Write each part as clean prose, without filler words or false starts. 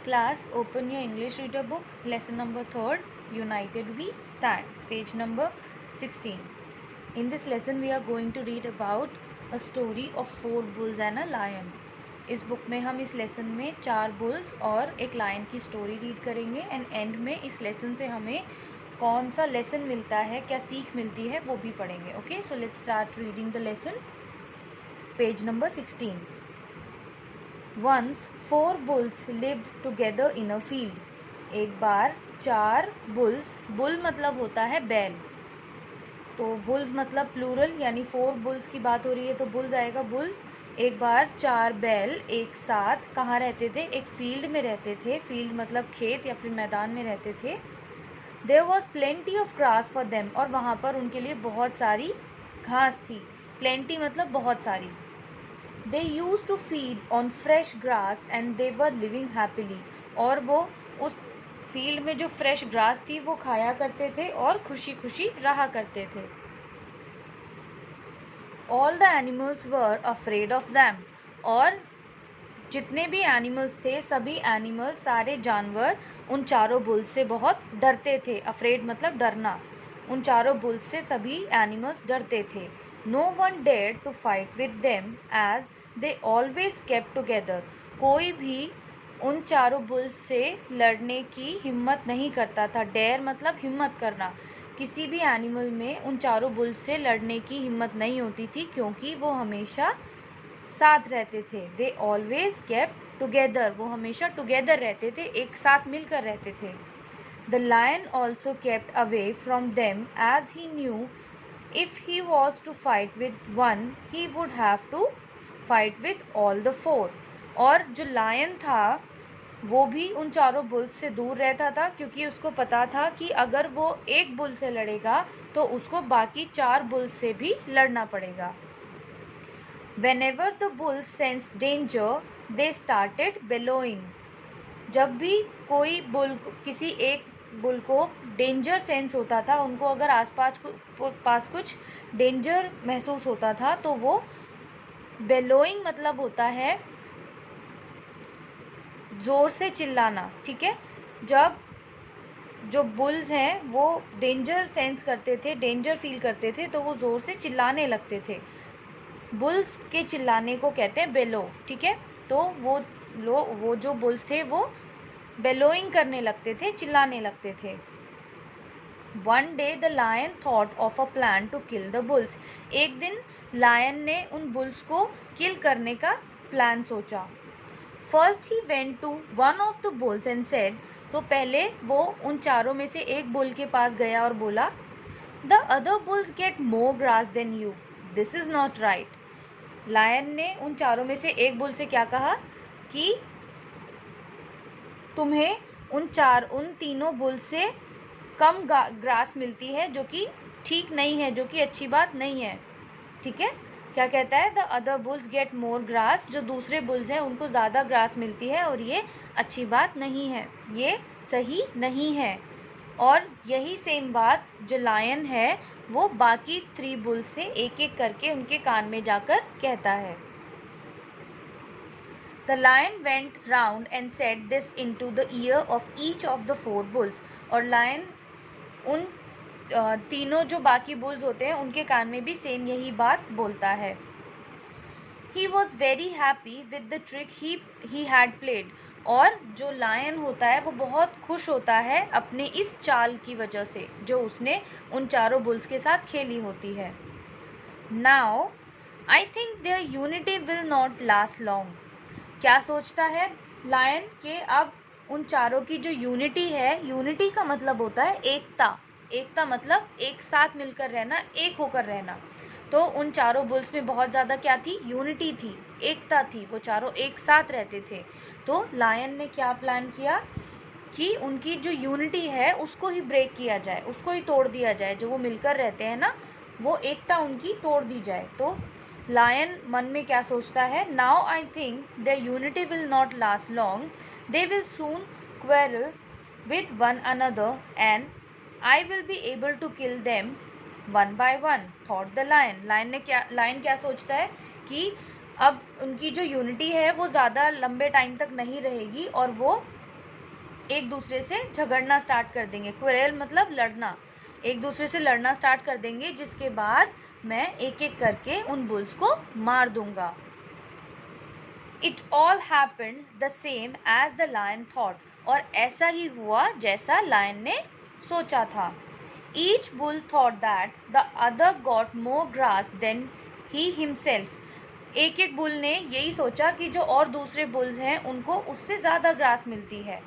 Class, open your English reader book, lesson number 3rd, United We Stand, page number 16. In this lesson, we are going to read about a story of 4 bulls and a lion. इस book में हम इस lesson में 4 bulls और एक lion की story read करेंगे and and में इस लेसन से हमें कौन सा लेसन मिलता है, क्या सीख मिलती है, वो भी पढ़ेंगे. Okay, so let's start reading the lesson. Page number 16. Once 4 bulls lived together in a field. एक बार 4 बुल्स, बुल मतलब होता है बैल, तो बुल्स मतलब प्लूरल यानी 4 बुल्स की बात हो रही है तो बुल्स आएगा बुल्स. एक बार 4 बैल एक साथ कहाँ रहते थे? एक फील्ड में रहते थे. फील्ड मतलब खेत या फिर मैदान में रहते थे. There was plenty of grass for them, और वहाँ पर उनके लिए बहुत सारी घास थी. plenty मतलब बहुत सारी. They used to feed on fresh grass and they were living happily. और वो उस फील्ड में जो फ्रेश ग्रास थी वो खाया करते थे और खुशी खुशी रहा करते थे. All the animals were afraid of them. और जितने भी एनिमल्स थे, सभी एनिमल्स, सारे जानवर उन चारों बुल्स से बहुत डरते थे. अफ्रेड मतलब डरना. उन चारों बुल्स से सभी एनिमल्स डरते थे. No one dared to fight with them as they always kept together. कोई भी उन चारों बुल्स से लड़ने की हिम्मत नहीं करता था. डेयर मतलब हिम्मत करना. किसी भी एनिमल में उन चारों बुल्स से लड़ने की हिम्मत नहीं होती थी क्योंकि वो हमेशा साथ रहते थे. They always kept together. वो हमेशा टुगेदर रहते थे, एक साथ मिलकर रहते थे. The lion also kept away from them as he knew if he was to fight with one he would have to fight with all the 4. और जो लायन था वो भी उन चारों बुल्स से दूर रहता था क्योंकि उसको पता था कि अगर वो एक बुल से लड़ेगा तो उसको बाकी 4 बुल्स से भी लड़ना पड़ेगा. Whenever the bulls sensed danger they started bellowing. जब भी कोई बुल, किसी एक बुल को डेंजर सेंस होता था, उनको अगर पास कुछ डेंजर महसूस होता था तो वो बेलोइंग मतलब होता है ज़ोर से चिल्लाना. ठीक है, जब जो बुल्स हैं वो डेंजर सेंस करते थे, डेंजर फील करते थे तो वो ज़ोर से चिल्लाने लगते थे. बुल्स के चिल्लाने को कहते हैं बेलो. ठीक है, तो वो जो बुल्स थे वो बेलोइंग करने लगते थे, चिल्लाने लगते थे. One day the lion thought of a plan to kill the bulls. एक दिन लायन ने उन बुल्स को किल करने का प्लान सोचा. First he went to one of the bulls and said, तो पहले वो उन चारों में से एक बुल के पास गया और बोला, The other bulls get more grass than you. This is not right. Lion ने उन चारों में से एक बुल से क्या कहा कि तुम्हें उन तीनों बुल से कम ग्रास मिलती है, जो कि ठीक नहीं है, जो कि अच्छी बात नहीं है. ठीक है, क्या कहता है? The other bulls get more grass. जो दूसरे बुल्स हैं उनको ज़्यादा ग्रास मिलती है और ये अच्छी बात नहीं है, ये सही नहीं है. और यही सेम बात जो लायन है वो बाकी 3 बुल्स से एक एक करके उनके कान में जाकर कहता है. The lion went round and said this into the ear of each of the 4 bulls. और लायन उन तीनों जो बाकी बुल्स होते हैं उनके कान में भी सेम यही बात बोलता है. He was very happy with the trick he had played. और जो लायन होता है वो बहुत खुश होता है अपने इस चाल की वजह से जो उसने उन चारों बुल्स के साथ खेली होती है. Now I think their unity will not last long. क्या सोचता है लायन के अब उन चारों की जो यूनिटी है, यूनिटी का मतलब होता है एकता. एकता मतलब एक साथ मिलकर रहना, एक होकर रहना. तो उन चारों बुल्स में बहुत ज़्यादा क्या थी? यूनिटी थी, एकता थी. वो चारों एक साथ रहते थे. तो लायन ने क्या प्लान किया कि उनकी जो यूनिटी है उसको ही ब्रेक किया जाए, उसको ही तोड़ दिया जाए. जो वो मिलकर रहते हैं ना, वो एकता उनकी तोड़ दी जाए. तो लायन मन में क्या सोचता है? Now I think their unity will not last long. They will soon quarrel with one another and I will be able to kill them one by one, thought the lion. Lion क्या सोचता है कि अब उनकी जो unity है वो ज़्यादा लंबे टाइम तक नहीं रहेगी और वो एक दूसरे से झगड़ना स्टार्ट कर देंगे। क्वेरल मतलब लड़ना, एक दूसरे से लड़ना स्टार्ट कर देंगे, जिसके बाद मैं एक एक करके उन बुल्स को मार दूंगा। It all happened the same as the lion thought. और ऐसा ही हुआ जैसा लायन ने सोचा था। Each bull thought that the other got more grass than he himself. एक एक बुल ने यही सोचा कि जो और दूसरे बुल्स हैं उनको उससे ज़्यादा ग्रास मिलती है।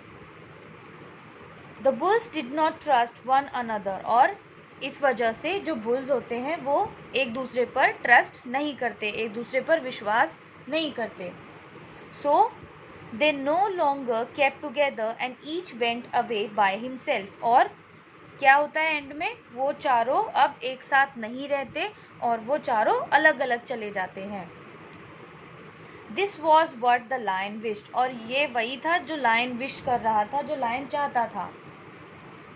The bulls did not trust one another. और इस वजह से जो बुल्स होते हैं वो एक दूसरे पर ट्रस्ट नहीं करते, एक दूसरे पर विश्वास नहीं करते। So they no longer kept together and each went away by himself. और क्या होता है एंड में, वो चारों अब एक साथ नहीं रहते और वो चारों अलग अलग चले जाते हैं। This was what the lion wished. और ये वही था जो लायन विश कर रहा था, जो लायन चाहता था।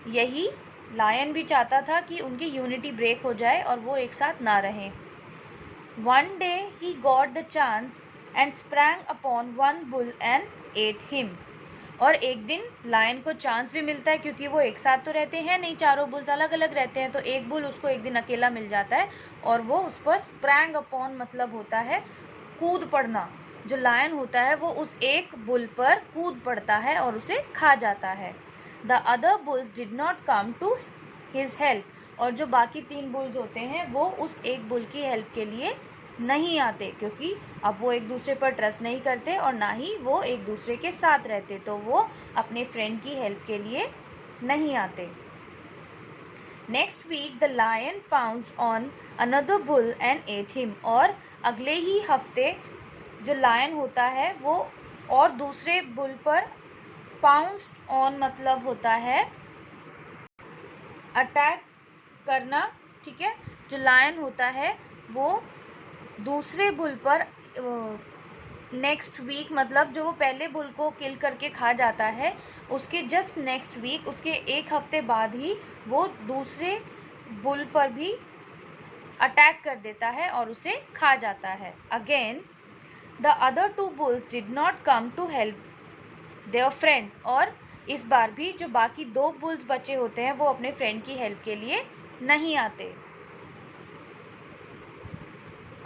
यही लायन भी चाहता था कि उनकी यूनिटी ब्रेक हो जाए और वो एक साथ ना रहें। One day he got the chance and sprang upon one bull and ate him. और एक दिन लायन को चांस भी मिलता है, क्योंकि वो एक साथ तो रहते हैं नहीं, चारों बुल्स अलग अलग रहते हैं, तो एक बुल उसको एक दिन अकेला मिल जाता है और वो उस पर स्प्रैंग अपॉन मतलब होता है कूद पड़ना। जो लायन होता है वो उस एक बुल पर कूद पड़ता है और उसे खा जाता है। The other bulls did not come to his help. और जो बाकी 3 बुल्स होते हैं वो उस एक बुल की हेल्प के लिए नहीं आते, क्योंकि अब वो एक दूसरे पर ट्रस्ट नहीं करते और ना ही वो एक दूसरे के साथ रहते, तो वो अपने फ्रेंड की हेल्प के लिए नहीं आते. Next week the lion pounced on another bull and ate him. और अगले ही हफ्ते जो लायन होता है वो और दूसरे बुल पर पाउंस्ड ऑन मतलब होता है अटैक करना. ठीक है, जो लायन होता है वो दूसरे बुल पर नेक्स्ट वीक मतलब जो वो पहले बुल को किल करके खा जाता है उसके जस्ट नेक्स्ट वीक, उसके एक हफ्ते बाद ही वो दूसरे बुल पर भी अटैक कर देता है और उसे खा जाता है. Again the other 2 bulls did not come to help their friend. और इस बार भी जो बाकी 2 बुल्स बचे होते हैं वो अपने फ्रेंड की हेल्प के लिए नहीं आते.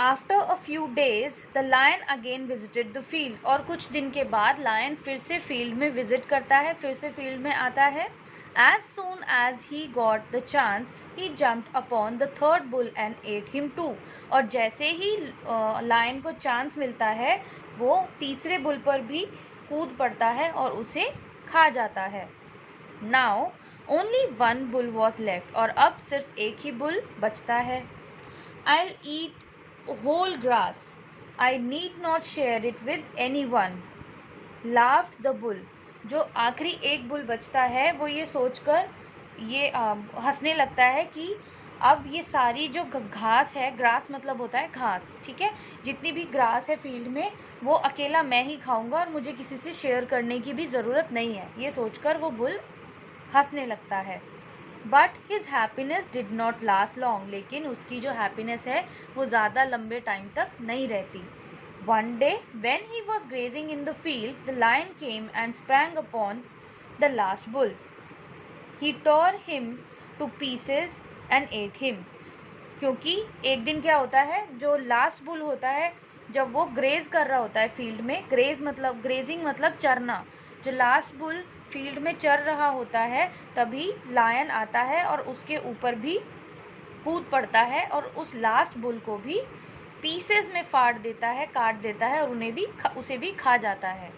After a few days the lion again visited the field. और कुछ दिन के बाद लायन फिर से फील्ड में विजिट करता है, फिर से फील्ड में आता है. As soon as he got the chance he jumped upon the third bull and ate him too. और जैसे ही लायन को चांस मिलता है वो तीसरे बुल पर भी कूद पड़ता है और उसे खा जाता है. Now only 1 bull was left. और अब सिर्फ एक ही बुल बचता है. I'll eat whole grass. I need not share it with anyone. Laughed the bull. जो आखिरी एक बुल बचता है वो ये सोचकर ये हंसने लगता है कि अब ये सारी जो घास है, ग्रास मतलब होता है घास, ठीक है, जितनी भी ग्रास है फील्ड में वो अकेला मैं ही खाऊंगा और मुझे किसी से शेयर करने की भी ज़रूरत नहीं है. ये सोचकर वो बुल हंसने लगता है. But his happiness did not last long. लेकिन उसकी जो हैप्पीनेस है वो ज़्यादा लंबे टाइम तक नहीं रहती. One day when he was grazing in the field the lion came and sprang upon the last bull. He tore him to pieces and ate him. क्योंकि एक दिन क्या होता है, जो लास्ट बुल होता है जब वो ग्रेज कर रहा होता है फील्ड में, ग्रेजिंग मतलब चरना, जो लास्ट बुल फील्ड में चर रहा होता है तभी लायन आता है और उसके ऊपर भी कूद पड़ता है और उस लास्ट बुल को भी पीसेस में फाड़ देता है, काट देता है और उसे भी खा जाता है.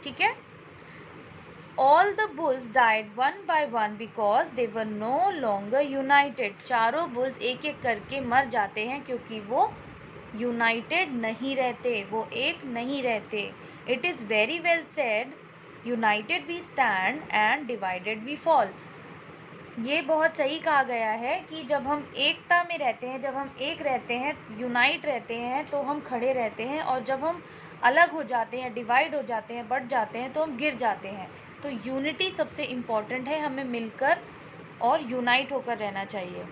ठीक है. All the bulls died one by one because they were no longer united. चारों बुल्स एक एक करके मर जाते हैं क्योंकि वो यूनाइटेड नहीं रहते, वो एक नहीं रहते. It is very well said, united we stand and divided we fall. ये बहुत सही कहा गया है कि जब हम एकता में रहते हैं, जब हम एक रहते हैं, यूनाइट रहते हैं तो हम खड़े रहते हैं, और जब हम अलग हो जाते हैं, डिवाइड हो जाते हैं, बढ़ जाते हैं तो हम गिर जाते हैं. तो यूनिटी सबसे इम्पॉर्टेंट है, हमें मिलकर और यूनाइट होकर रहना चाहिए.